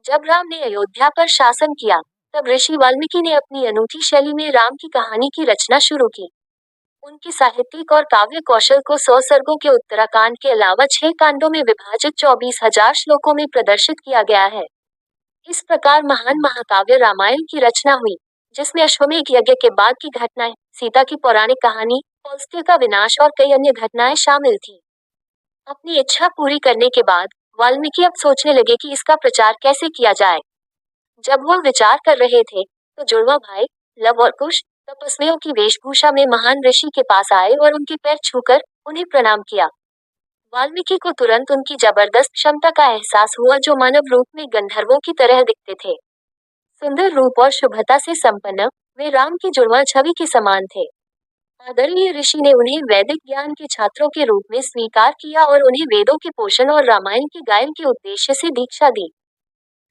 जब राम ने अयोध्या पर शासन किया, तब ऋषि वाल्मीकि ने अपनी अनूठी शैली में राम की कहानी की रचना शुरू की। उनके साहित्यिक और काव्य कौशल को 100 सर्गों के उत्तराकांड के अलावा 6 कांडों में विभाजित 24,000 श्लोकों में प्रदर्शित किया गया है। इस प्रकार महान महाकाव्य रामायण की रचना हुई, जिसमें अश्वमेध यज्ञ के बाद की घटनाएं, सीता की पौराणिक कहानी, कौसत्य का विनाश और कई अन्य घटनाएं शामिल थीं। अपनी इच्छा पूरी करने के बाद वाल्मीकि अब सोचने लगे कि इसका प्रचार कैसे किया जाए। जब वो विचार कर रहे थे, तो जुड़वा भाई लव और कुश तपस्वियों की वेशभूषा में महान ऋषि के पास आए और उनके पैर छूकर उन्हें प्रणाम किया। वाल्मीकि को तुरंत उनकी जबरदस्त क्षमता का एहसास हुआ, जो मानव रूप में गंधर्वों की तरह दिखते थे। सुंदर रूप और शुभता से संपन्न, वे राम की जुड़वा छवि के समान थे। आदरणीय ऋषि ने उन्हें वैदिक ज्ञान के छात्रों के रूप में स्वीकार किया और उन्हें वेदों के पोषण और रामायण के गायन के उद्देश्य से दीक्षा दी।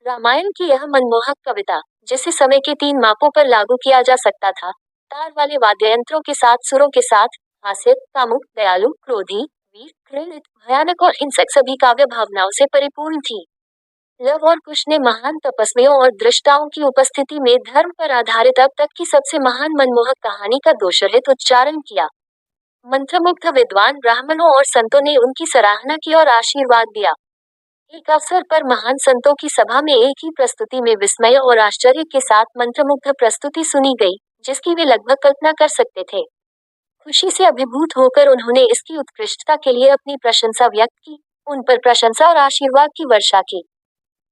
रामायण की यह मनमोहक कविता, जिसे समय के 3 मापों पर लागू किया जा सकता था, तार वाले वाद्य यंत्रों के साथ, सुरों के साथ, हास्य, कामुक, दयालु, क्रोधी, वीर, घृणित, भयानक और हिंसक सभी काव्य भावनाओं से परिपूर्ण थी। लव और कुश ने महान तपस्वियों और दृष्टाओं की उपस्थिति में धर्म पर आधारित अब तक की सबसे महान मनमोहक कहानी का दोषरहित उच्चारण किया। मंत्रमुग्ध विद्वान ब्राह्मणों और संतों ने उनकी सराहना की और आशीर्वाद दिया। एक अवसर पर महान संतों की सभा में एक ही प्रस्तुति में विस्मय और आश्चर्य के साथ मंत्रमुग्ध प्रस्तुति सुनी गई, जिसकी वे लगभग कल्पना कर सकते थे। खुशी से अभिभूत होकर उन्होंने इसकी उत्कृष्टता के लिए अपनी प्रशंसा व्यक्त की, उन पर प्रशंसा और आशीर्वाद की वर्षा की।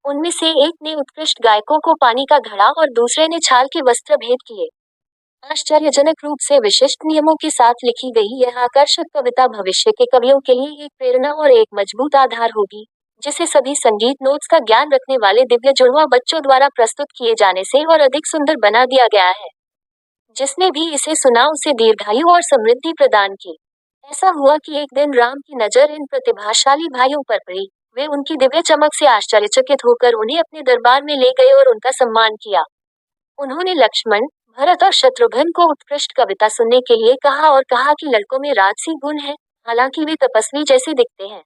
उनमें से एक ने उत्कृष्ट गायकों को पानी का घड़ा और दूसरे ने छाल के वस्त्र भेंट किए। आश्चर्यजनक रूप से विशिष्ट नियमों के साथ लिखी गई यह आकर्षक कविता भविष्य के कवियों के लिए एक प्रेरणा और एक मजबूत आधार होगी, जिसे सभी संगीत नोट्स का ज्ञान रखने वाले दिव्य जुड़वा बच्चों द्वारा प्रस्तुत किए जाने से और अधिक सुंदर बना दिया गया है। जिसने भी इसे सुना उसे दीर्घायु और समृद्धि प्रदान की। ऐसा हुआ कि एक दिन राम की नजर इन प्रतिभाशाली भाइयों पर पड़ी। वे उनकी दिव्य चमक से आश्चर्यचकित होकर उन्हें अपने दरबार में ले गए और उनका सम्मान किया। उन्होंने लक्ष्मण, भरत और शत्रुघ्न को उत्कृष्ट कविता सुनने के लिए कहा और कहा कि लड़कों में राजसी गुण है, हालांकि वे तपस्वी जैसे दिखते हैं।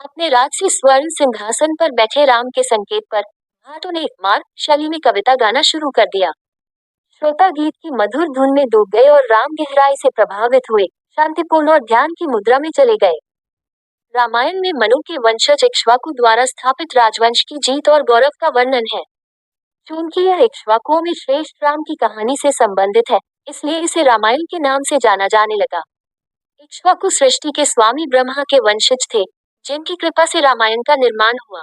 अपने राजसी स्वर्ण सिंहासन पर बैठे राम के संकेत पर भाटों ने मार्ग शैली में कविता गाना शुरू कर दिया। श्रोता गीत की मधुर धुन में डूब गए और राम गहराई से प्रभावित हुए, शांतिपूर्ण और ध्यान की मुद्रा में चले गए। रामायण में मनु के वंशज इक्ष्वाकु द्वारा स्थापित राजवंश की जीत और गौरव का वर्णन है। चूंकि यह इक्ष्वाकुओं में श्रेष्ठ राम की कहानी से संबंधित है, इसलिए इसे रामायण के नाम से जाना जाने लगा। इक्ष्वाकु सृष्टि के स्वामी ब्रह्मा के वंशज थे, जिनकी कृपा से रामायण का निर्माण हुआ।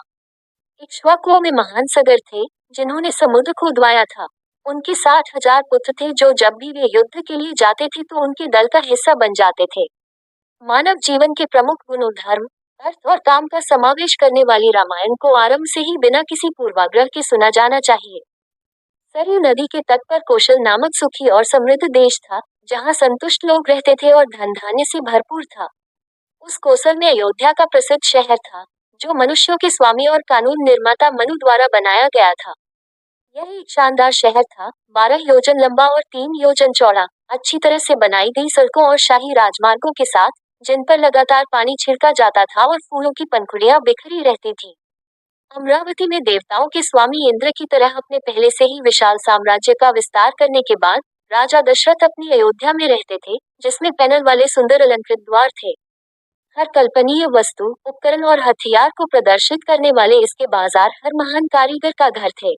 इक्ष्वाकुओं में महान सगर थे, जिन्होंने समुद्र को खुदवाया था। उनके 60,000 पुत्र थे, जो जब भी वे युद्ध के लिए जाते थे तो उनके दल का हिस्सा बन जाते थे। मानव जीवन के प्रमुख गुणों धर्म, अर्थ और काम का समावेश करने वाली रामायण को आरंभ से ही बिना किसी पूर्वाग्रह के सुना जाना चाहिए। सरयू नदी के तट पर कौशल नामक सुखी और समृद्ध देश था, जहाँ संतुष्ट लोग रहते थे और धन धान्य से भरपूर था। उस कौशल में अयोध्या का प्रसिद्ध शहर था, जो मनुष्यों के स्वामी और कानून निर्माता मनु द्वारा बनाया गया था। यह एक शानदार शहर था, 12 योजन लंबा और 3 योजन चौड़ा, अच्छी तरह से बनाई गई सड़कों और शाही राजमार्गों के साथ, जिन पर लगातार पानी छिड़का जाता था और फूलों की पंखुड़ियां बिखरी रहती थी। अमरावती में देवताओं के स्वामी इंद्र की तरह अपने पहले से ही विशाल साम्राज्य का विस्तार करने के बाद राजा दशरथ अपनी अयोध्या में रहते थे, जिसमें पैनल वाले सुंदर अलंकृत द्वार थे। हर कल्पनीय वस्तु, उपकरण और हथियार को प्रदर्शित करने वाले इसके बाजार हर महान कारीगर का घर थे।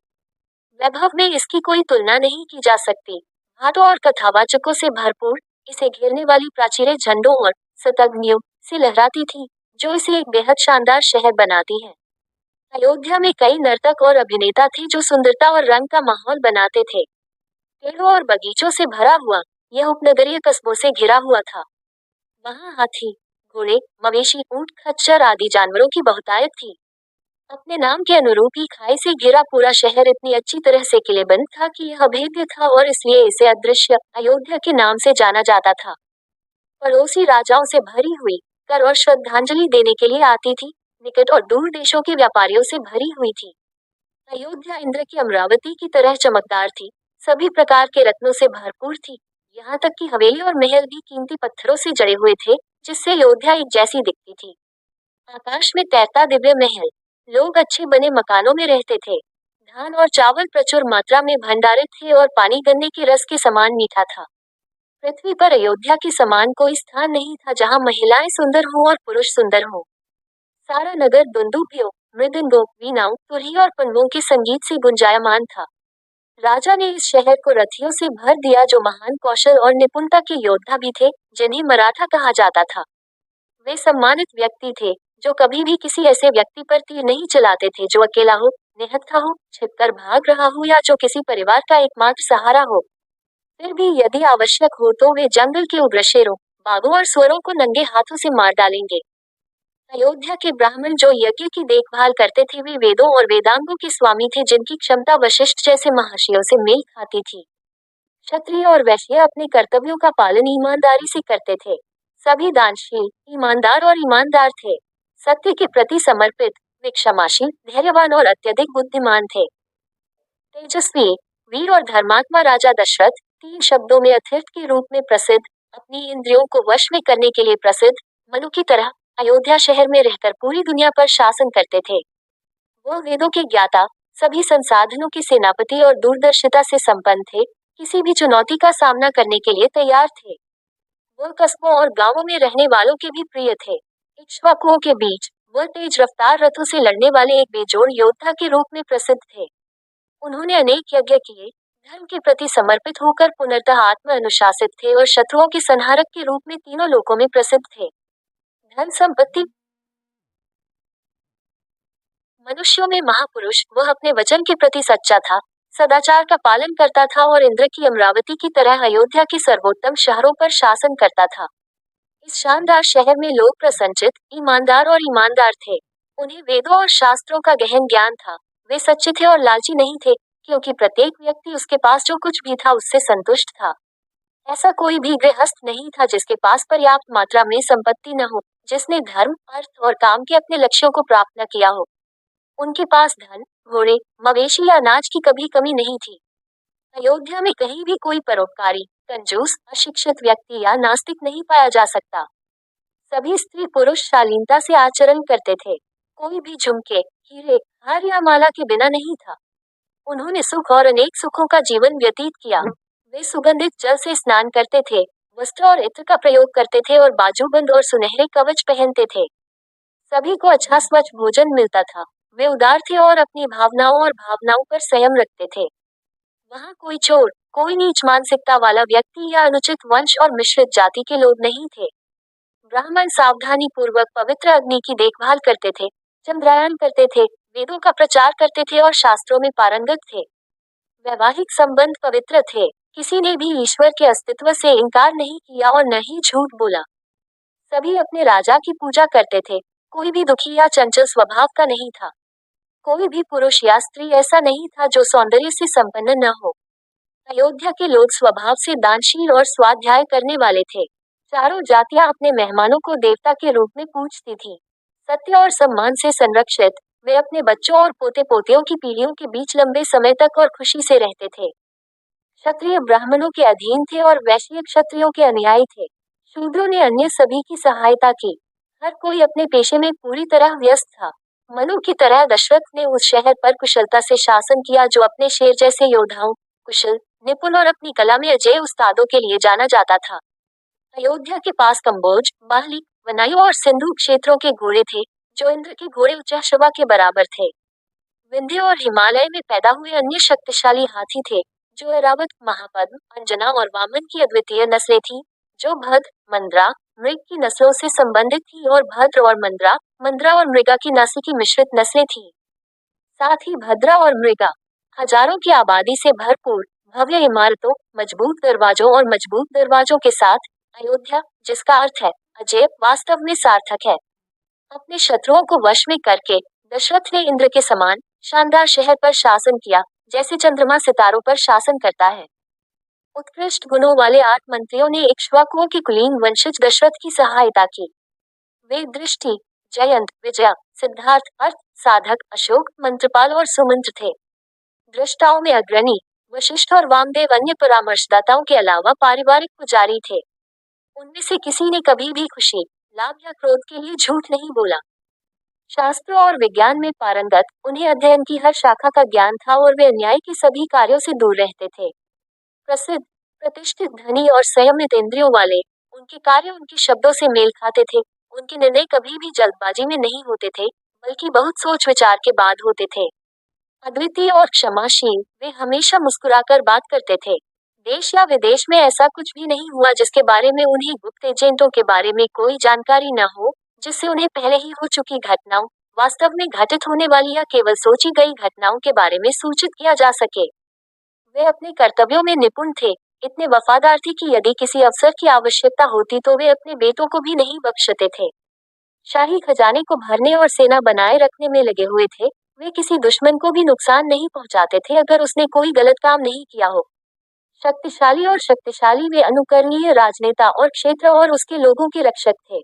वैभव में इसकी कोई तुलना नहीं की जा सकती। घाटों और कथावाचकों से भरपूर, इसे घेरने वाली प्राचीरें झंडों और शतघ्नियों से लहराती थी, जो इसे एक बेहद शानदार शहर बनाती है। अयोध्या में कई नर्तक और अभिनेता थे जो सुंदरता और रंग का माहौल बनाते थे। पेड़ों और बगीचों से भरा हुआ, यह उपनगरीय कस्बों से घिरा हुआ था। वहाँ हाथी, घोड़े, मवेशी, ऊंट, खच्चर आदि जानवरों की बहुतायत थी। अपने नाम के अनुरूप ही खाई से घिरा पूरा शहर इतनी अच्छी तरह से किलेबंद था कि यह अभेद्य था और इसलिए इसे अदृश्य अयोध्या के नाम से जाना जाता था। पड़ोसी राजाओं से भरी हुई, कर और श्रद्धांजलि देने के लिए आती थी, निकट और दूर देशों के व्यापारियों से भरी हुई थी। अयोध्या इंद्र की अमरावती की तरह चमकदार थी, सभी प्रकार के रत्नों से भरपूर थी, यहाँ तक कि हवेली और महल भी कीमती पत्थरों से जड़े हुए थे, जिससे अयोध्या एक जैसी दिखती थी। आकाश में तैरता दिव्य महल, लोग अच्छे बने मकानों में रहते थे, धान और चावल प्रचुर मात्रा में भंडारित थे और पानी गन्ने के रस के समान मीठा था। पृथ्वी पर अयोध्या के समान कोई स्थान नहीं था जहाँ महिलाएं सुंदर हों और पुरुष सुंदर हों। सारा नगर दुंदुभियों, मृदंगों, वीणाओं, तुरही और पनवों के संगीत से गुंजायमान था। राजा ने इस शहर को रथियों से भर दिया जो महान कौशल और निपुणता के योद्धा भी थे, जिन्हें मराठा कहा जाता था। वे सम्मानित व्यक्ति थे, जो कभी भी किसी ऐसे व्यक्ति पर तीर नहीं चलाते थे जो अकेला हो, निहत्था हो, छिपकर भाग रहा हो या जो किसी परिवार का एकमात्र सहारा हो। फिर भी यदि आवश्यक हो तो वे जंगल के उग्र शेरों, बाघों और सुअरों को नंगे हाथों से मार डालेंगे। अयोध्या के ब्राह्मण जो यज्ञ की देखभाल करते थे वे वेदों और वेदांगों के स्वामी थे जिनकी क्षमता वशिष्ठ जैसे महर्षियों से मेल खाती थी। क्षत्रिय और वैश्य अपने कर्तव्यों का पालन ईमानदारी से करते थे। सभी दानशील, ईमानदार और ईमानदार थे। सत्य के प्रति समर्पित, वे क्षमाशील, धैर्यवान और अत्यधिक बुद्धिमान थे। तेजस्वी, वीर और धर्मात्मा राजा दशरथ, 3 शब्दों में अथिर्थ के रूप में प्रसिद्ध, अपनी इंद्रियों को वश में करने के लिए प्रसिद्ध, मनु की तरह अयोध्या शहर में रहकर पूरी दुनिया पर शासन करते थे। वो वेदों के ज्ञाता, सभी संसाधनों के सेनापति और दूरदर्शिता से संपन्न थे, किसी भी चुनौती का सामना करने के लिए तैयार थे। वो कस्बों और गांवों में रहने वालों के भी प्रिय थे। इक्ष्वाकुओं के बीच वह तेज रफ्तार रथों से लड़ने वाले एक बेजोड़ योद्धा के रूप में प्रसिद्ध थे। उन्होंने अनेक यज्ञ किए, धर्म के प्रति समर्पित होकर पुनर्तः आत्म अनुशासित थे और शत्रुओं के संहारक के रूप में तीनों लोकों में प्रसिद्ध थे। धन संपत्ति, मनुष्यों में महापुरुष, वह अपने वचन के प्रति सच्चा था, सदाचार का पालन करता था और इंद्र की अमरावती की तरह अयोध्या के सर्वोत्तम शहरों पर शासन करता था। इस शानदार शहर में लोग प्रसन्नचित, ईमानदार और ईमानदार थे। उन्हें वेदों और शास्त्रों का गहन ज्ञान था। वे सच्चे थे और लालची नहीं थे, क्योंकि प्रत्येक व्यक्ति उसके पास जो कुछ भी था उससे संतुष्ट था। ऐसा कोई भी गृहस्थ नहीं था जिसके पास पर्याप्त मात्रा में संपत्ति न हो, जिसने धर्म, अर्थ और काम के अपने लक्ष्यों को प्राप्त न किया हो। उनके पास धन, घोड़े, मवेशी या अनाज की कभी कमी नहीं थी। अयोध्या में कहीं भी कोई परोपकारी, कंजूस, अशिक्षित व्यक्ति या नास्तिक नहीं पाया जा सकता। सभी स्त्री पुरुष शालीनता से आचरण करते थे। कोई भी झुमके, हीरे, हार या माला के बिना नहीं था। उन्होंने सुख और अनेक सुखों का जीवन व्यतीत किया। वे सुगंधित जल से स्नान करते थे, वस्त्र और इत्र का प्रयोग करते थे और बाजूबंद और सुनहरे कवच पहनते थे। सभी को अच्छा स्वच्छ भोजन मिलता था। वे उदार थे और अपनी भावनाओं पर संयम रखते थे। वहाँ कोई चोर, कोई नीच मानसिकता वाला व्यक्ति या अनुचित वंश और मिश्रित जाति के लोग नहीं थे। ब्राह्मण सावधानी पूर्वक पवित्र अग्नि की देखभाल करते थे, चंद्रायन करते थे, वेदों का प्रचार करते थे और शास्त्रों में पारंगत थे। वैवाहिक संबंध पवित्र थे, किसी ने भी ईश्वर के अस्तित्व से इनकार नहीं किया और न ही झूठ बोला। सभी अपने राजा की पूजा करते थे, कोई भी दुखी या चंचल स्वभाव का नहीं था। कोई भी पुरुष या स्त्री ऐसा नहीं था जो सौंदर्य से संपन्न न हो। अयोध्या के लोग स्वभाव से दानशील और स्वाध्याय करने वाले थे। चारों जातियां अपने मेहमानों को देवता के रूप में पूजती थीं। सत्य और सम्मान से संरक्षित, वे अपने बच्चों और पोते पोतियों की पीढ़ियों के बीच लंबे समय तक और खुशी से रहते थे। क्षत्रिय ब्राह्मणों के अधीन थे और वैश्य क्षत्रियों के अनुयायी थे। शूद्रों ने अन्य सभी की सहायता की। हर कोई अपने पेशे में पूरी तरह व्यस्त था। मनु की तरह दशरथ ने उस शहर पर कुशलता से शासन किया जो अपने शेर जैसे योद्धाओं, कुशल, निपुण और अपनी कला में अजय उस्तादों के लिए जाना जाता था। अयोध्या के पास कंबोज, बाहली, वनायु और सिंधु क्षेत्रों के घोड़े थे, जो इंद्र के घोड़े उच्चश्रवा के बराबर थे। विंध्य और हिमालय में पैदा हुए अन्य शक्तिशाली हाथी थे, जो ऐरावत, महापद्म, अंजना और वामन की अद्वितीय नस्लें थीं, जो भद्र, मंद्रा, मृग की नस्लों से संबंधित थी और भद्र और मंद्रा, मंद्रा और मृगा की नस्ल की मिश्रित नस्लें थीं। साथ ही भद्रा और मृगा, हजारों की आबादी से भरपूर, भव्य इमारतों, मजबूत दरवाजों के साथ, अयोध्या, जिसका अर्थ है अजय, वास्तव में सार्थक है। अपने शत्रुओं को वश में करके दशरथ ने इंद्र के समान शानदार शहर पर शासन किया, जैसे चंद्रमा सितारों पर शासन करता है। उत्कृष्ट गुणों वाले 8 मंत्रियों ने इक्ष्वाकुओं के कुलीन वंशज दशरथ की सहायता की। वे दृष्टि, जयंत, विजया, सिद्धार्थ, अर्थ, साधक, अशोक, मंत्रपाल और सुमंत्र थे। दृष्टाओं में अग्रणी वशिष्ठ और वामदेव अन्य परामर्शदाताओं के अलावा पारिवारिक पुजारी थे। उनमें से किसी ने कभी भी खुशी, लाभ या क्रोध के लिए झूठ नहीं बोला। शास्त्र और विज्ञान में पारंगत, उन्हें अध्ययन की हर शाखा का ज्ञान था और वे अन्याय के सभी कार्यों से दूर रहते थे। प्रसिद्ध, प्रतिष्ठित, धनी और संयमित इंद्रियों वाले, उनके कार्य उनके शब्दों से मेल खाते थे। उनके निर्णय कभी भी जल्दबाजी में नहीं होते थे, बल्कि बहुत सोच विचार के बाद होते थे। अद्वितीय और क्षमाशील, वे हमेशा मुस्कुराकर बात करते थे। देश या विदेश में ऐसा कुछ भी नहीं हुआ जिसके बारे में उन्हें गुप्त एजेंटों के बारे में कोई जानकारी न हो, जिससे उन्हें पहले ही हो चुकी घटनाओं, वास्तव में घटित होने वाली या केवल सोची गई घटनाओं के बारे में सूचित किया जा सके। वे अपने कर्तव्यों में निपुण थे, इतने वफादार थे कि यदि किसी अफसर की आवश्यकता होती तो वे अपने बेटों को भी नहीं बख्शते थे। शाही खजाने को भरने और सेना बनाए रखने में लगे हुए थे। वे किसी दुश्मन को भी नुकसान नहीं पहुंचाते थे अगर उसने कोई गलत काम नहीं किया हो। शक्तिशाली, वे अनुकरणीय राजनेता और क्षेत्र और उसके लोगों के रक्षक थे।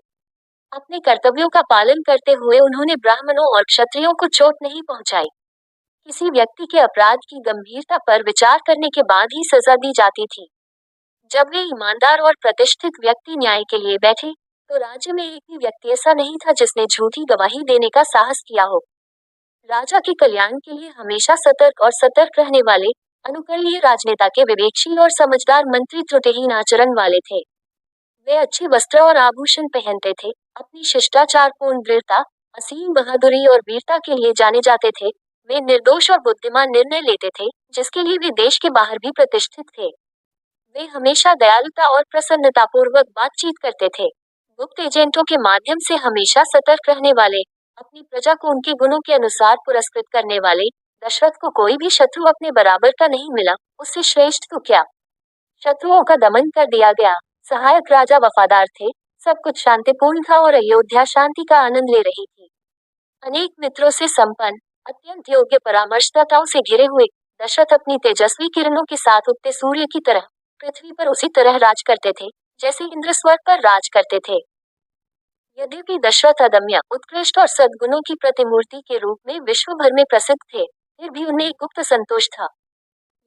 अपने कर्तव्यों का पालन करते हुए उन्होंने ब्राह्मणों और क्षत्रियों को चोट नहीं पहुंचाई। किसी व्यक्ति के अपराध की गंभीरता पर विचार करने के बाद ही सजा दी जाती थी। जब वे ईमानदार और प्रतिष्ठित व्यक्ति न्याय के लिए बैठे, तो राज्य में एक भी व्यक्ति ऐसा नहीं था जिसने झूठी गवाही देने का साहस किया हो। राजा के कल्याण के लिए हमेशा सतर्क रहने वाले, अनुकरणीय राजनेता के विवेकशील और समझदार मंत्री त्रुटिहीन आचरण वाले थे। वे अच्छे वस्त्र और आभूषण पहनते थे, अपनी शिष्टाचारपूर्ण दृढ़ता, असीम बहादुरी और वीरता के लिए जाने जाते थे। वे निर्दोष और बुद्धिमान निर्णय लेते थे, जिसके लिए वे देश के बाहर भी प्रतिष्ठित थे। वे हमेशा दयालुता और प्रसन्नतापूर्वक बातचीत करते थे। गुप्त एजेंटों के माध्यम से हमेशा सतर्क रहने वाले, अपनी प्रजा को उनके गुणों के अनुसार पुरस्कृत करने वाले, दशरथ को कोई भी शत्रु अपने बराबर का नहीं मिला, उससे श्रेष्ठ तो क्या। शत्रुओं का दमन कर दिया गया, सहायक राजा वफादार थे, सब कुछ शांतिपूर्ण था और अयोध्या शांति का आनंद ले रही थी। अनेक मित्रों से संपन्न, अत्यंत योग्य परामर्शदाताओं से घिरे हुए, दशरथ अपनी तेजस्वी किरणों के साथ उगते सूर्य की तरह पृथ्वी पर उसी तरह राज करते थे, जैसे इंद्र स्वर्ग पर राज करते थे। यद्यपि दशरथ अदम्य, उत्कृष्ट और सद्गुणों की प्रतिमूर्ति के रूप में विश्व भर में प्रसिद्ध थे, फिर भी उन्हें एक गुप्त संतोष था।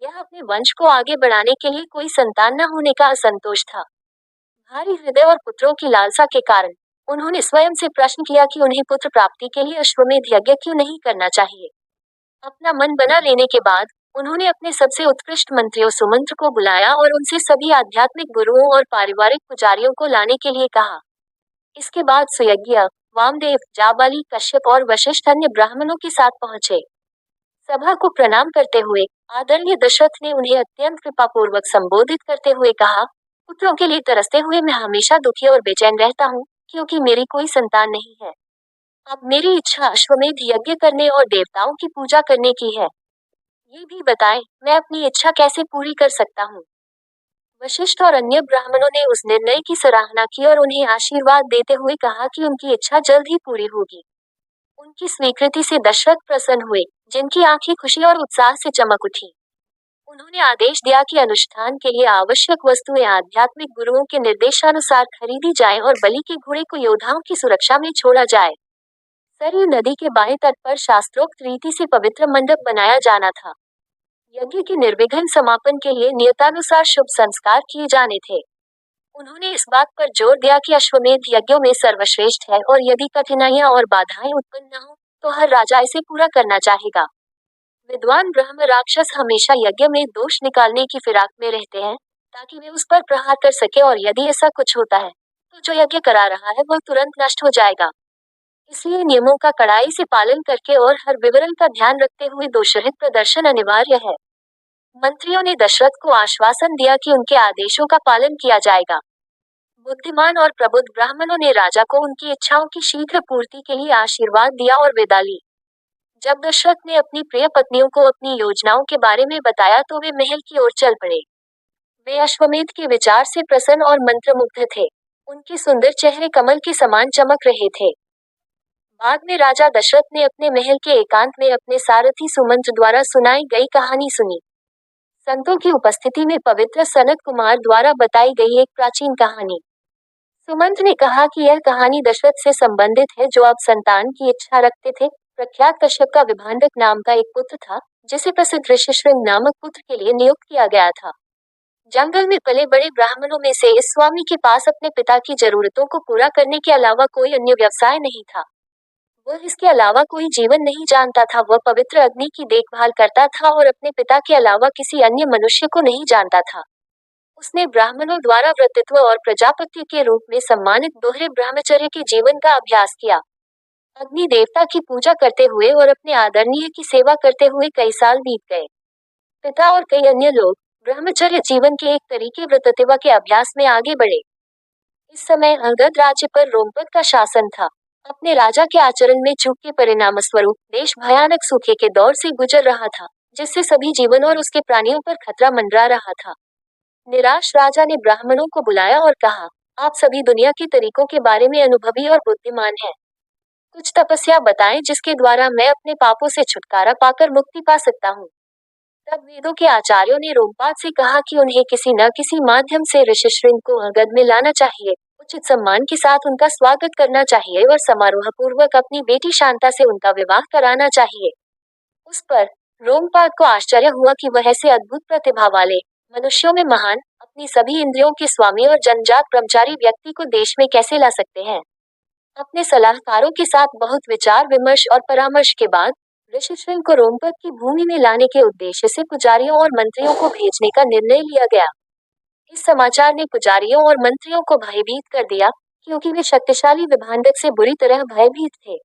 यह अपने वंश को आगे बढ़ाने के लिए कोई संतान न होने का असंतोष था। भारी हृदय और पुत्रों की लालसा के कारण उन्होंने स्वयं से प्रश्न किया कि उन्हें पुत्र प्राप्ति के लिए अश्वमेध यज्ञ क्यों नहीं करना चाहिए। अपना मन बना लेने के बाद उन्होंने अपने सबसे उत्कृष्ट मंत्रियों सुमंत्र को बुलाया और उनसे सभी आध्यात्मिक गुरुओं और पारिवारिक पुजारियों को लाने के लिए कहा। इसके बाद सुयज्ञ, वामदेव, जाबाली, कश्यप और वशिष्ठ अन्य ब्राह्मणों के साथ पहुंचे। सभा को प्रणाम करते हुए आदरणीय दशरथ ने उन्हें अत्यंत कृपापूर्वक संबोधित करते हुए कहा, पुत्रों के लिए तरसते हुए मैं हमेशा दुखी और बेचैन रहता हूँ, क्योंकि मेरी कोई संतान नहीं है। अब मेरी इच्छा अश्वमेध यज्ञ करने और देवताओं की पूजा करने की है। ये भी बताएं, मैं अपनी इच्छा कैसे पूरी कर सकता हूँ। वशिष्ठ और अन्य ब्राह्मणों ने उस निर्णय की सराहना की और उन्हें आशीर्वाद देते हुए कहा कि उनकी इच्छा जल्द ही पूरी होगी। उनकी स्वीकृति से दशरथ प्रसन्न हुए, जिनकी आंखें खुशी और उत्साह से चमक उठी। उन्होंने आदेश दिया कि अनुष्ठान के लिए आवश्यक वस्तुएं आध्यात्मिक गुरुओं के निर्देशानुसार खरीदी जाएं और बलि के घोड़े को योद्धाओं की सुरक्षा में छोड़ा जाए। सरयू नदी के बाएं तट पर शास्त्रोक्त रीति से पवित्र मंडप बनाया जाना था। यज्ञ के निर्विघ्न समापन के लिए नियतानुसार शुभ संस्कार किए जाने थे। उन्होंने इस बात पर जोर दिया कि अश्वमेध यज्ञों में सर्वश्रेष्ठ है और यदि कठिनाइयां और बाधाएं उत्पन्न न हो, तो हर राजा इसे पूरा करना चाहेगा। विद्वान ब्रह्म राक्षस हमेशा यज्ञ में दोष निकालने की फिराक में रहते हैं, ताकि वे उस पर प्रहार कर सके और यदि ऐसा कुछ होता है, तो जो यज्ञ करा रहा है वह तुरंत नष्ट हो जाएगा। इसलिए नियमों का कड़ाई से पालन करके और हर विवरण का ध्यान रखते हुए दोषरहित प्रदर्शन अनिवार्य है। मंत्रियों ने दशरथ को आश्वासन दिया कि उनके आदेशों का पालन किया जाएगा। बुद्धिमान और प्रबुद्ध ब्राह्मणों ने राजा को उनकी इच्छाओं की शीघ्र पूर्ति के लिए आशीर्वाद दिया और विदा ली। जब दशरथ ने अपनी प्रिय पत्नियों को अपनी योजनाओं के बारे में बताया तो वे महल की ओर चल पड़े। वे अश्वमेध के विचार से प्रसन्न और मंत्रमुग्ध थे। उनके सुंदर चेहरे कमल के समान चमक रहे थे। बाद में राजा दशरथ ने अपने महल के एकांत में अपने सारथी सुमंत्र द्वारा सुनाई गई कहानी सुनी। संतों की उपस्थिति में पवित्र सनत कुमार द्वारा बताई गई एक प्राचीन कहानी। सुमंत्र ने कहा कि यह कहानी दशरथ से संबंधित है, जो अब संतान की इच्छा रखते थे। प्रख्यात कश्यप का विभांडक नाम का एक पुत्र था, जिसे प्रसिद्ध ऋषि श्रृंग नामक पुत्र के लिए नियुक्त किया गया था। जंगल में पले बड़े ब्राह्मणों में से इस स्वामी के पास अपने पिता की जरूरतों को पूरा करने के अलावा कोई अन्य व्यवसाय नहीं था। वह इसके अलावा कोई जीवन नहीं जानता था। वह पवित्र अग्नि की देखभाल करता था और अपने पिता के अलावा किसी अन्य मनुष्य को नहीं जानता था। उसने ब्राह्मणों द्वारा व्रतत्व और प्रजापत्य के रूप में सम्मानित दोहरे ब्रह्मचर्य के जीवन का अभ्यास किया। अग्नि देवता की पूजा करते हुए और अपने आदरणीय की सेवा करते हुए कई साल बीत गए। पिता और कई अन्य लोग ब्रह्मचर्य जीवन के एक तरीके व्रतत्व के अभ्यास में आगे बढ़े। इस समय अंगद राज्य पर रोमपद का शासन था। अपने राजा के आचरण में चूक के परिणाम स्वरूप देश भयानक सूखे के दौर से गुजर रहा था, जिससे सभी जीवन और उसके प्राणियों पर खतरा मंडरा रहा था। निराश राजा ने ब्राह्मणों को बुलाया और कहा, आप सभी दुनिया के तरीकों के बारे में अनुभवी और बुद्धिमान हैं। कुछ तपस्या बताएं जिसके द्वारा मैं अपने पापों से छुटकारा पाकर मुक्ति पा सकता हूँ। तब वेदों के आचार्यों ने रोमपाद से कहा कि उन्हें किसी न किसी माध्यम से ऋषिशृंग को अंगद में लाना चाहिए, उचित सम्मान के साथ उनका स्वागत करना चाहिए और समारोह पूर्वक अपनी बेटी शांता से उनका विवाह कराना चाहिए। उस पर रोमपाद को आश्चर्य हुआ कि वह ऐसे अद्भुत प्रतिभा वाले, मनुष्यों में महान, अपनी सभी इंद्रियों के स्वामी और जन्मजात ब्रह्मचारी व्यक्ति को देश में कैसे ला सकते हैं। अपने सलाहकारों के साथ बहुत विचार विमर्श और परामर्श के बाद ऋषिशृंग को रोमपद की भूमि में लाने के उद्देश्य से पुजारियों और मंत्रियों को भेजने का निर्णय लिया गया। इस समाचार ने पुजारियों और मंत्रियों को भयभीत कर दिया, क्योंकि वे शक्तिशाली विभांडक से बुरी तरह भयभीत थे।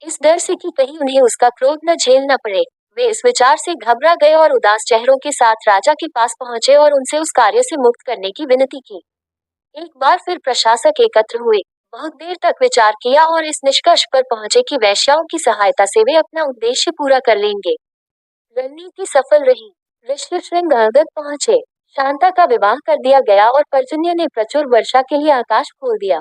इस डर से कि कहीं उन्हें उसका क्रोध न झेलना पड़े, वे इस विचार से घबरा गए और उदास चेहरों के साथ राजा के पास पहुंचे और उनसे उस कार्य से मुक्त करने की विनती की। एक बार फिर प्रशासक एकत्र हुए, बहुत देर तक विचार किया और इस निष्कर्ष पर पहुंचे कि वैश्याओं की सहायता से वे अपना उद्देश्य पूरा कर लेंगे। रणनीति सफल रही। ऋषिशृंग अंगद पहुंचे, शांता का विवाह कर दिया गया और पर्जन्य ने प्रचुर वर्षा के लिए आकाश खोल दिया।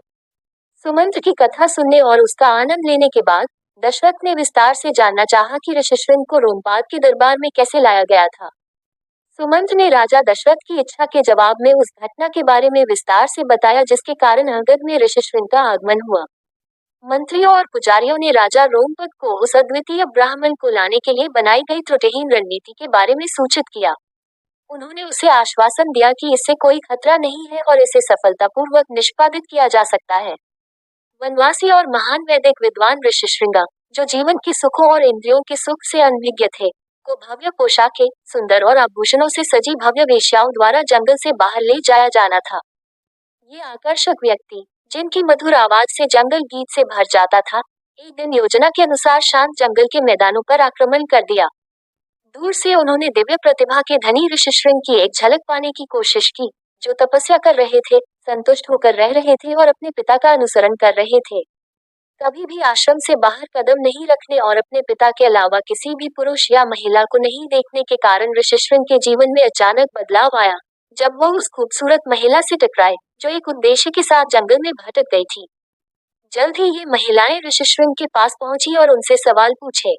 सुमंत्र की कथा सुनने और उसका आनंद लेने के बाद दशरथ ने विस्तार से जानना चाहा कि ऋषिशृंग को रोमपाद के दरबार में कैसे लाया गया था। सुमंत्र ने राजा दशरथ की इच्छा के जवाब में उस घटना के बारे में विस्तार से बताया जिसके कारण अंगद में ऋषिशृंग का आगमन हुआ। मंत्रियों और पुजारियों ने राजा रोमपद को उस अद्वितीय ब्राह्मण को लाने के लिए बनाई गई त्रुटिहीन रणनीति के बारे में सूचित किया। उन्होंने उसे आश्वासन दिया कि इससे कोई खतरा नहीं है और इसे सफलतापूर्वक निष्पादित किया जा सकता है। वनवासी और महान वैदिक विद्वान ऋषिशृंग, जो जीवन के सुखों और इंद्रियों के सुख से अनभिज्ञ थे, को भव्य पोशाकें, सुंदर और आभूषणों से सजी भव्य वेश्याओं द्वारा जंगल से बाहर ले जाया जाना था। ये आकर्षक व्यक्ति, जिनकी मधुर आवाज से जंगल गीत से भर जाता था, एक दिन योजना के अनुसार शांत जंगल के मैदानों पर आक्रमण कर दिया। दूर से उन्होंने दिव्य प्रतिभा के धनी ऋषिशृंग की एक झलक पाने की कोशिश की, जो तपस्या कर रहे थे, संतुष्ट होकर रह रहे थे और अपने पिता का अनुसरण कर रहे थे। कभी भी आश्रम से बाहर कदम नहीं रखने और अपने पिता के अलावा किसी भी पुरुष या महिला को नहीं देखने के कारण ऋषिशृंग के जीवन में अचानक बदलाव आया, जब वह उस खूबसूरत महिला से टकराए, जो एक उद्देश्य के साथ जंगल में भटक गई थी। जल्द ही ये महिलाएं ऋषिशृंग के पास पहुंची और उनसे सवाल पूछे।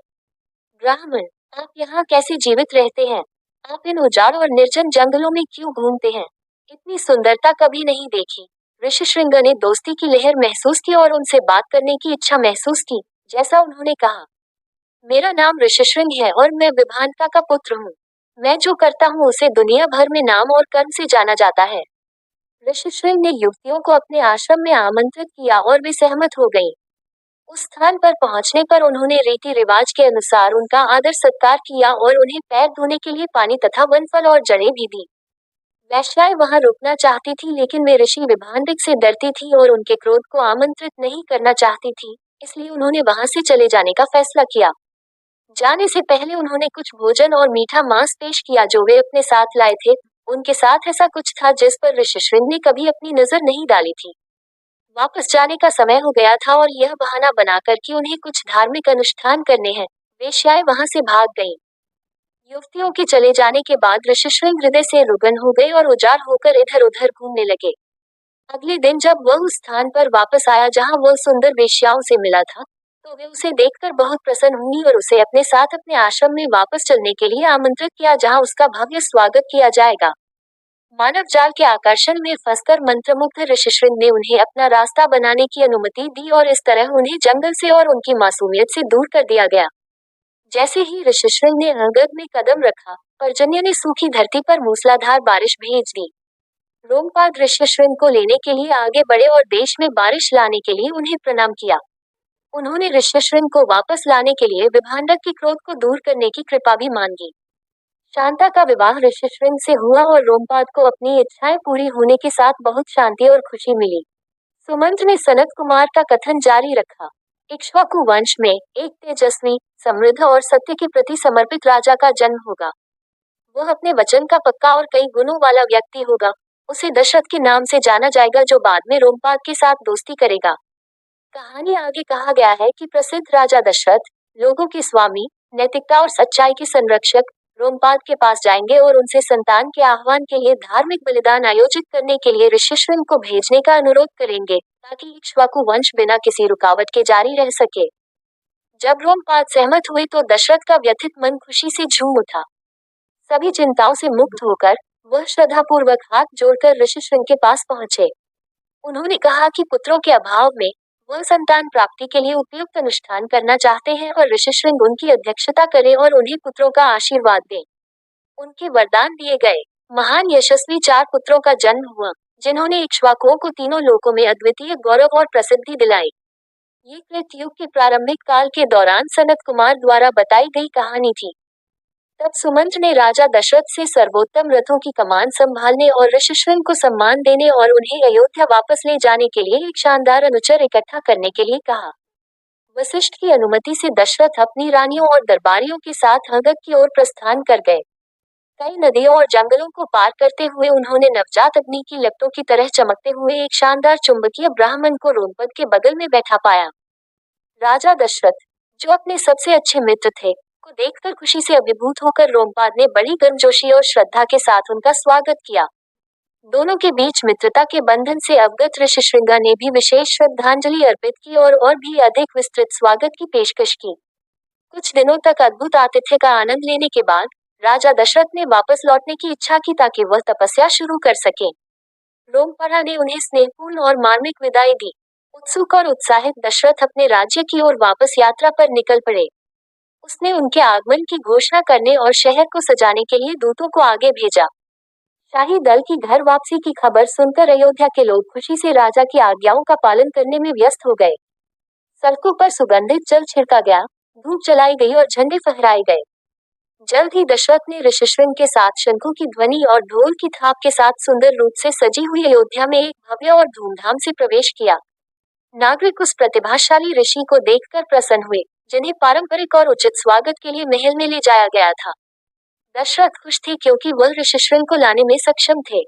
ब्राह्मण, आप यहाँ कैसे जीवित रहते हैं? आप इन उजाड़ और निर्जन जंगलों में क्यों घूमते हैं? इतनी सुंदरता कभी नहीं देखी। ऋषिशृंग ने दोस्ती की लहर महसूस की और उनसे बात करने की इच्छा महसूस की। जैसा उन्होंने कहा, मेरा नाम ऋषिशृंग है और मैं विभानका का पुत्र हूँ। मैं जो करता हूँ उसे दुनिया भर में नाम और कर्म से जाना जाता है। ऋषिशृंग ने युवतियों को अपने आश्रम में आमंत्रित किया और वे सहमत हो गईं। उस स्थान पर पहुंचने पर उन्होंने रीति रिवाज के अनुसार उनका आदर सत्कार किया और उन्हें पैर धोने के लिए पानी तथा वनफल और जड़ें भी दी। वैश्याएं वहां रुकना चाहती थी, लेकिन वे ऋषि विभांडिक से डरती थी और उनके क्रोध को आमंत्रित नहीं करना चाहती थी, इसलिए उन्होंने वहां से चले जाने का फैसला किया। जाने से पहले उन्होंने कुछ भोजन और मीठा मांस पेश किया जो वे अपने साथ लाए थे। उनके साथ ऐसा कुछ था जिस पर ऋषिशृंग ने कभी अपनी नजर नहीं डाली थी। वापस जाने का समय हो गया था और यह बहाना बनाकर कि उन्हें कुछ धार्मिक अनुष्ठान करने हैं, वेश्याएं वहां से भाग गईं। युवतियों के चले जाने के बाद ऋषिशृंग हृदय से रुग्ण हो गए और उजाड़ होकर इधर उधर घूमने लगे। अगले दिन जब वह उस स्थान पर वापस आया जहां वह सुंदर वेश्याओं से मिला था, तो वे उसे देखकर बहुत प्रसन्न हुई और उसे अपने साथ अपने आश्रम में वापस चलने के लिए आमंत्रित किया, जहां उसका भव्य स्वागत किया जाएगा। मानव जाल के आकर्षण में फंसकर मंत्रमुग्ध ऋषिशृंग ने उन्हें अपना रास्ता बनाने की अनुमति दी और इस तरह उन्हें जंगल से और उनकी मासूमियत से दूर कर दिया गया। जैसे ही ऋषिशृंग ने अंगद में कदम रखा, पर्जन्य ने सूखी धरती पर मूसलाधार बारिश भेज दी। रोमपाद ऋषिशृंग को लेने के लिए आगे बढ़े और देश में बारिश लाने के लिए उन्हें प्रणाम किया। उन्होंने ऋष्यशृंग को वापस लाने के लिए विभांडक के क्रोध को दूर करने की कृपा भी मांगी। शांता का विवाह ऋष्यशृंग से हुआ और रोमपाद को अपनी इच्छाएं पूरी होने के साथ बहुत शांति और खुशी मिली। सुमंत ने सनत कुमार का कथन जारी रखा। इक्ष्वाकु वंश में एक तेजस्वी, समृद्ध और सत्य के प्रति समर्पित राजा का जन्म होगा। वह अपने वचन का पक्का और कई गुणों वाला व्यक्ति होगा। उसे दशरथ के नाम से जाना जाएगा, जो बाद में रोमपाद के साथ दोस्ती करेगा। कहानी आगे कहा गया है कि प्रसिद्ध राजा दशरथ लोगों के स्वामी, नैतिकता और सच्चाई के संरक्षक रोमपाद के पास जाएंगे और उनसे संतान के आह्वान के लिए धार्मिक बलिदान आयोजित करने के लिए ऋष्यशृंग को भेजने का अनुरोध करेंगे, ताकि इक्ष्वाकु वंश बिना किसी रुकावट के जारी रह सके। जब रोमपाद सहमत हुए तो दशरथ का व्यथित मन खुशी से झूम उठा। सभी चिंताओं से मुक्त होकर वह श्रद्धापूर्वक हाथ जोड़कर ऋषिशृंग के पास पहुंचे। उन्होंने कहा कि पुत्रों के अभाव में वह संतान प्राप्ति के लिए उपयुक्त अनुष्ठान करना चाहते हैं और ऋषिशृंग उनकी अध्यक्षता करे और उन्हें पुत्रों का आशीर्वाद दे। उनके वरदान दिए गए। महान यशस्वी 4 पुत्रों का जन्म हुआ, जिन्होंने इक्ष्वाकुओं को तीनों लोकों में अद्वितीय गौरव और प्रसिद्धि दिलाई। ये कृत युग के प्रारंभिक काल के दौरान सनत कुमार द्वारा बताई गई कहानी थी। तब सुमंत ने राजा दशरथ से सर्वोत्तम रथों की कमान संभालने और ऋषिशृंग को सम्मान देने और उन्हें अयोध्या वापस ले जाने के लिए एक शानदार अनुचर इकट्ठा करने के लिए कहा। वशिष्ठ की अनुमति से दशरथ अपनी रानियों और दरबारियों के साथ हगक की ओर प्रस्थान कर गए। कई नदियों और जंगलों को पार करते हुए उन्होंने नवजात अग्नि की लपटों की तरह चमकते हुए एक शानदार चुंबकीय ब्राह्मण को रोमपद के बगल में बैठा पाया। राजा दशरथ, जो अपने सबसे अच्छे मित्र थे, को देखकर खुशी से अभिभूत होकर रोमपाद ने बड़ी गर्मजोशी और श्रद्धा के साथ उनका स्वागत किया। दोनों के बीच मित्रता के बंधन से अवगत ऋषिशृंगा ने भी विशेष श्रद्धांजलि अर्पित की और भी अधिक विस्तृत स्वागत की पेशकश की। कुछ दिनों तक अद्भुत आतिथ्य का आनंद लेने के बाद राजा दशरथ ने वापस लौटने की इच्छा की, ताकि वह तपस्या शुरू कर सके। रोमपरा ने उन्हें स्नेहपूर्ण और मार्मिक विदाई दी। उत्सुक और उत्साहित दशरथ अपने राज्य की ओर वापस यात्रा पर निकल पड़े। उसने उनके आगमन की घोषणा करने और शहर को सजाने के लिए दूतों को आगे भेजा। शाही दल की घर वापसी की खबर सुनकर अयोध्या के लोग खुशी से राजा की आज्ञाओं का पालन करने में व्यस्त हो गए। सड़कों पर सुगंधित जल छिड़का गया, धूप जलाई गई और झंडे फहराए गए। जल्द ही दशरथ ने ऋषिशृंग के साथ शंखों की ध्वनि और ढोल की थाप के साथ सुंदर रूप से सजी हुई अयोध्या में एक भव्य और धूमधाम से प्रवेश किया। नागरिक उस प्रतिभाशाली ऋषि को देखकर प्रसन्न हुए, जिन्हें पारंपरिक और उचित स्वागत के लिए महल में ले जाया गया था। दशरथ खुश थे क्योंकि वह ऋषिशृंग को लाने में सक्षम थे।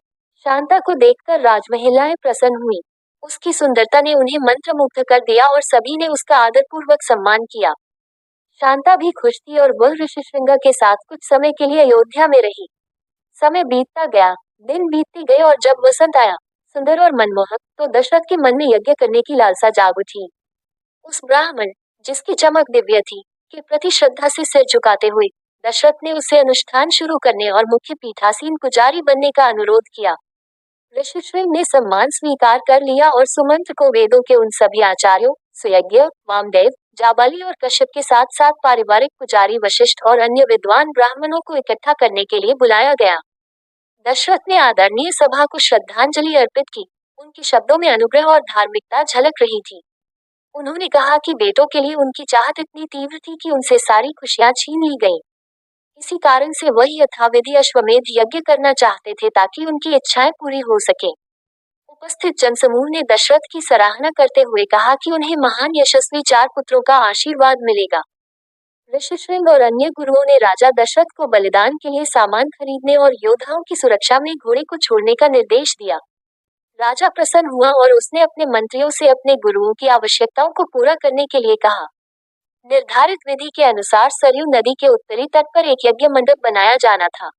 शांता को देखकर राजमहिलाएं प्रसन्न हुई। उसकी सुंदरता ने उन्हें मंत्रमुग्ध कर दिया और सभी ने उसका आदरपूर्वक सम्मान किया। शांता भी खुश थी और वह ऋषिशृंगा के साथ कुछ समय के लिए अयोध्या में रही। समय बीतता गया, दिन बीतते गए और जब वसंत आया, सुंदर और मनमोहक, तो दशरथ के मन में यज्ञ करने की लालसा जाग उठी। उस ब्राह्मण, जिसकी चमक दिव्य थी, के प्रति श्रद्धा से सिर झुकाते हुए दशरथ ने उसे अनुष्ठान शुरू करने और मुख्य पीठासीन पुजारी बनने का अनुरोध किया। ऋषिशृंग ने सम्मान स्वीकार कर लिया और सुमंत को वेदों के उन सभी आचार्यों, सुयज्ञ, वामदेव, जाबाली और कश्यप के साथ साथ पारिवारिक पुजारी वशिष्ठ और अन्य विद्वान ब्राह्मणों को इकट्ठा करने के लिए बुलाया गया। दशरथ ने आदरणीय सभा को श्रद्धांजलि अर्पित की। उनके शब्दों में अनुग्रह और धार्मिकता झलक रही थी। उन्होंने कहा कि बेटों के लिए उनकी चाहत इतनी तीव्र थी कि उनसे सारी खुशियां छीन ली गईं। इसी कारण से वह यथाविधि अश्वमेध यज्ञ करना चाहते थे, ताकि उनकी इच्छाएं पूरी हो सके। उपस्थित जनसमूह ने दशरथ की सराहना करते हुए कहा कि उन्हें महान यशस्वी 4 पुत्रों का आशीर्वाद मिलेगा। ऋषिशृंग और अन्य गुरुओं ने राजा दशरथ को बलिदान के लिए सामान खरीदने और योद्धाओं की सुरक्षा में घोड़े को छोड़ने का निर्देश दिया। राजा प्रसन्न हुआ और उसने अपने मंत्रियों से अपने गुरुओं की आवश्यकताओं को पूरा करने के लिए कहा। निर्धारित विधि के अनुसार सरयू नदी के उत्तरी तट पर एक यज्ञ मंडप बनाया जाना था।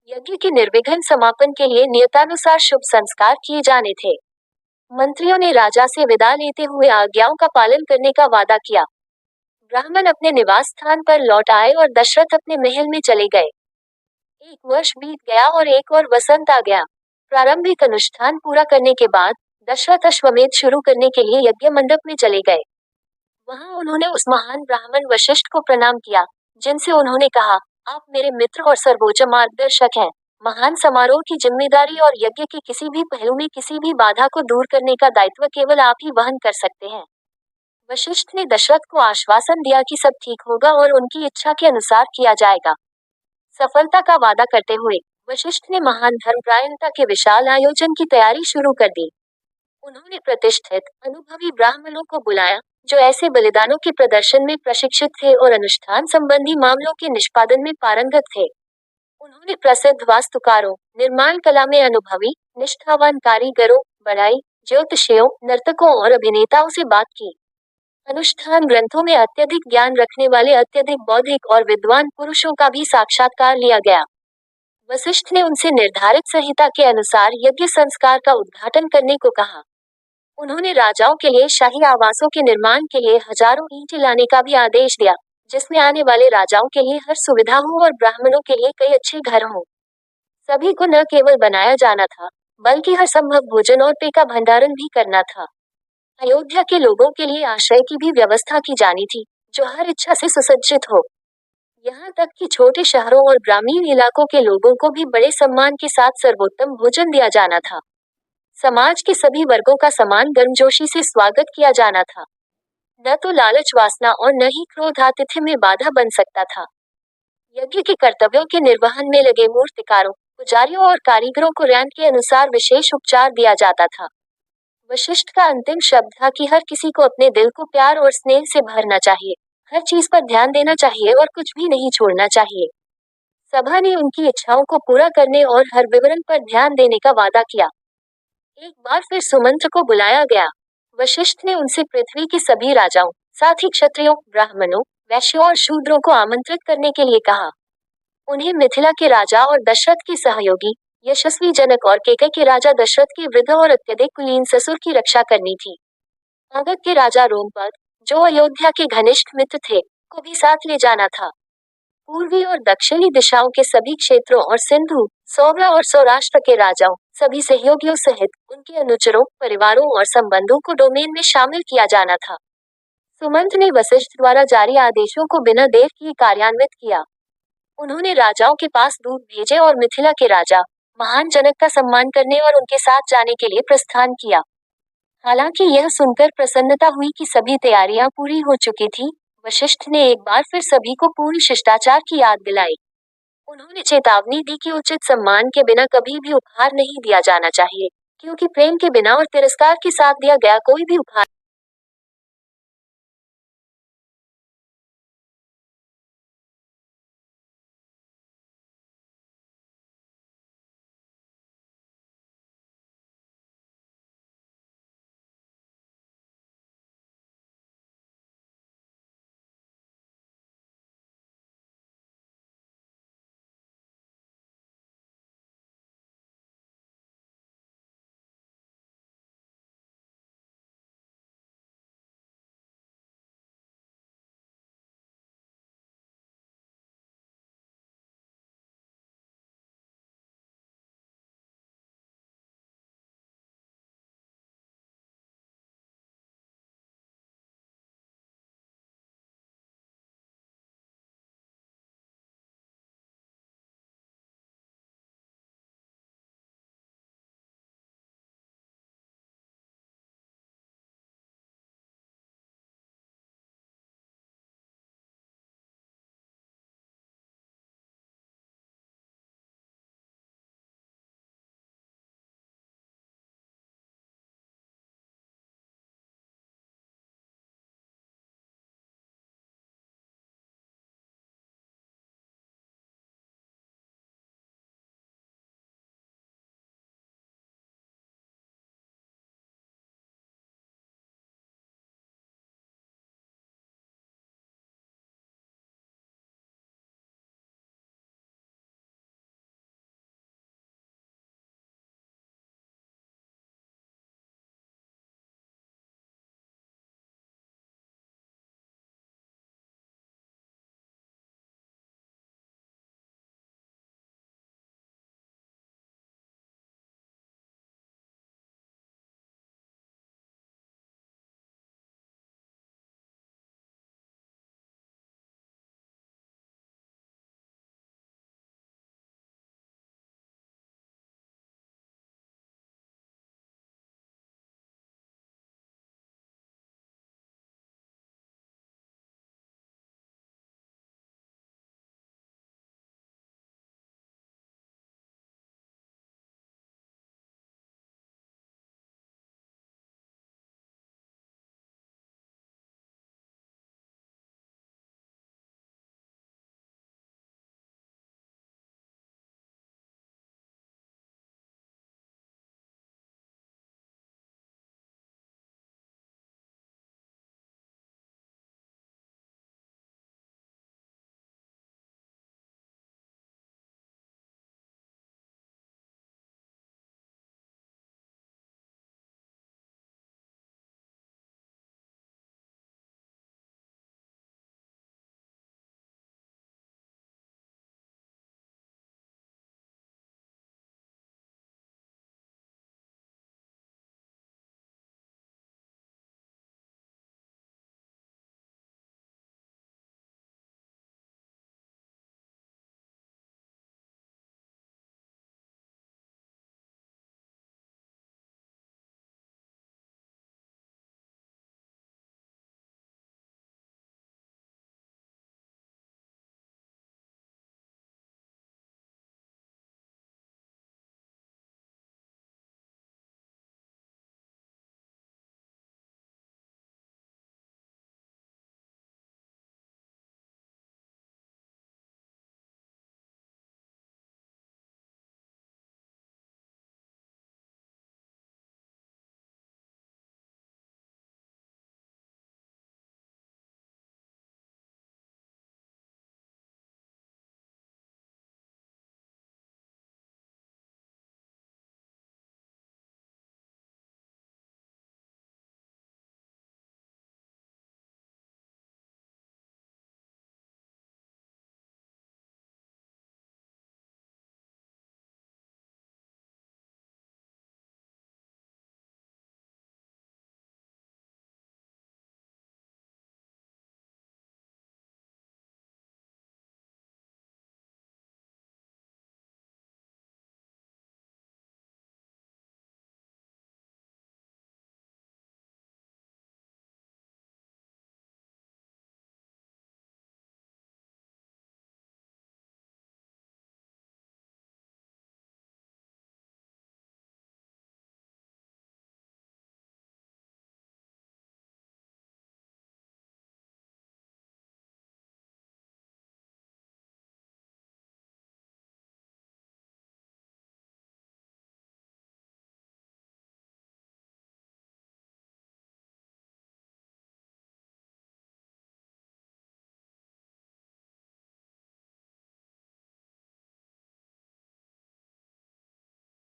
यज्ञ के निर्विघ्न समापन के लिए नियतानुसार शुभ संस्कार किए जाने थे। मंत्रियों ने राजा से विदा लेते हुए आज्ञाओं का पालन करने का वादा किया। ब्राह्मण अपने निवास स्थान पर लौट आए और दशरथ अपने महल में चले गए। 1 वर्ष बीत गया और एक और वसंत आ गया। प्रारंभिक अनुष्ठान पूरा करने के बाद दशरथ अश्वमेध शुरू करने के लिए यज्ञ मंडप में चले गए। वहां उन्होंने उस महान ब्राह्मण वशिष्ठ को प्रणाम किया, जिनसे उन्होंने कहा, आप मेरे मित्र और सर्वोच्च मार्गदर्शक हैं। महान समारोह की जिम्मेदारी और यज्ञ के किसी भी पहलू में किसी भी बाधा को दूर करने का दायित्व केवल आप ही वहन कर सकते हैं। वशिष्ठ ने दशरथ को आश्वासन दिया कि सब ठीक होगा और उनकी इच्छा के अनुसार किया जाएगा। सफलता का वादा करते हुए वशिष्ठ ने महान धर्मपरायणता के विशाल आयोजन की तैयारी शुरू कर दी। उन्होंने प्रतिष्ठित अनुभवी ब्राह्मणों को बुलाया, जो ऐसे बलिदानों के प्रदर्शन में प्रशिक्षित थे और अनुष्ठान संबंधी मामलों के निष्पादन में पारंगत थे। उन्होंने प्रसिद्ध वास्तुकारों, निर्माण कला में अनुभवी, निष्ठावान कारीगरों, बढ़ाई, ज्योतिषियों, नर्तकों और अभिनेताओं से बात की। अनुष्ठान ग्रंथों में अत्यधिक ज्ञान रखने वाले अत्यधिक बौद्धिक और विद्वान पुरुषों का भी साक्षात्कार लिया गया। वशिष्ठ ने उनसे निर्धारित संहिता के अनुसार यज्ञ संस्कार का उद्घाटन करने को कहा। उन्होंने राजाओं के लिए शाही आवासों के निर्माण के लिए हजारों ईंटें लाने का भी आदेश दिया, जिसमें आने वाले राजाओं के लिए हर सुविधा हो और ब्राह्मणों के लिए कई अच्छे घर हों। सभी को न केवल बनाया जाना था, बल्कि हर संभव भोजन और पेय का भंडारण भी करना था। अयोध्या के लोगों के लिए आश्रय की भी व्यवस्था की जानी थी, जो हर इच्छा से सुसज्जित हो। यहाँ तक कि छोटे शहरों और ग्रामीण इलाकों के लोगों को भी बड़े सम्मान के साथ सर्वोत्तम भोजन दिया जाना था। समाज के सभी वर्गों का समान गर्मजोशी से स्वागत किया जाना था। न तो लालच, वासना और न ही क्रोध आतिथ्य में बाधा बन सकता था। यज्ञ के कर्तव्यों के निर्वहन में लगे मूर्तिकारों, पुजारियों और कारीगरों को रैंक के अनुसार विशेष उपचार दिया जाता था। वशिष्ठ का अंतिम शब्द था कि हर किसी को अपने दिल को प्यार और स्नेह से भरना चाहिए, हर चीज पर ध्यान देना चाहिए और कुछ भी नहीं छोड़ना चाहिए। सभा ने उनकी इच्छाओं को पूरा करने और हर विवरण पर ध्यान देने का वादा किया। एक बार फिर सुमंत्र को बुलाया गया। वशिष्ठ ने उनसे पृथ्वी के सभी राजाओं, साथ ही क्षत्रियों, ब्राह्मणों, वैश्यों और शूद्रों को आमंत्रित करने के लिए कहा। उन्हें मिथिला के राजा और दशरथ के सहयोगी, यशस्वी जनक और केकय के राजा दशरथ के वृद्ध और अत्यधिक कुलीन ससुर की रक्षा करनी थी। मगध के राजा रोमपद, जो अयोध्या के घनिष्ठ मित्र थे, को भी साथ ले जाना था। पूर्वी और दक्षिणी दिशाओं के सभी क्षेत्रों और सिंधु, सौर और सौराष्ट्र के राजाओं, सभी सहयोगियों सहित उनके अनुचरों, परिवारों और संबंधों को डोमेन में शामिल किया जाना था। सुमंत ने वशिष्ठ द्वारा जारी आदेशों को बिना देर किए कार्यान्वित किया। उन्होंने राजाओं के पास दूत भेजे और मिथिला के राजा, महान जनक का सम्मान करने और उनके साथ जाने के लिए प्रस्थान किया। हालांकि यह सुनकर प्रसन्नता हुई कि सभी तैयारियां पूरी हो चुकी थी, वशिष्ठ ने एक बार फिर सभी को पूर्ण शिष्टाचार की याद दिलाई। उन्होंने चेतावनी दी कि उचित सम्मान के बिना कभी भी उपहार नहीं दिया जाना चाहिए, क्योंकि प्रेम के बिना और तिरस्कार के साथ दिया गया कोई भी उपहार